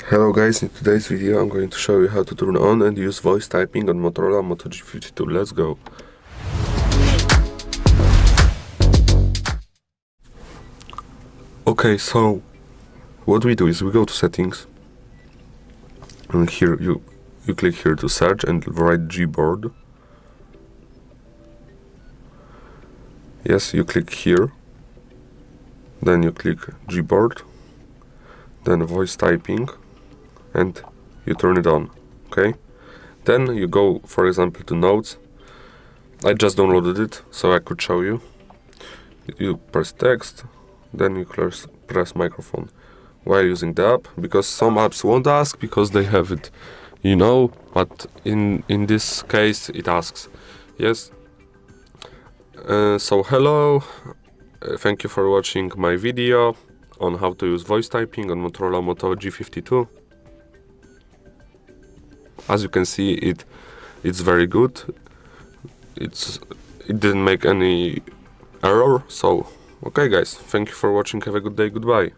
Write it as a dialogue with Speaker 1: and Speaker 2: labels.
Speaker 1: Hello guys, in today's video I'm going to show you how to turn on and use voice typing on Motorola Moto G52. Let's go. Okay, so what we do is we go to settings and here you click here to search and write Gboard. Yes, you click here, then you click Gboard, then voice typing, and you turn it on. Okay, then you go, for example, to notes. I just downloaded it so I could show you. You press text, then you press microphone while using the app, because some apps won't ask because they have it, you know, but in this case it asks. Yes. So hello, thank you for watching my video on how to use voice typing on Motorola Moto G52. As you can see, it's very good. It didn't make any error. So okay guys, thank you for watching, have a good day, goodbye.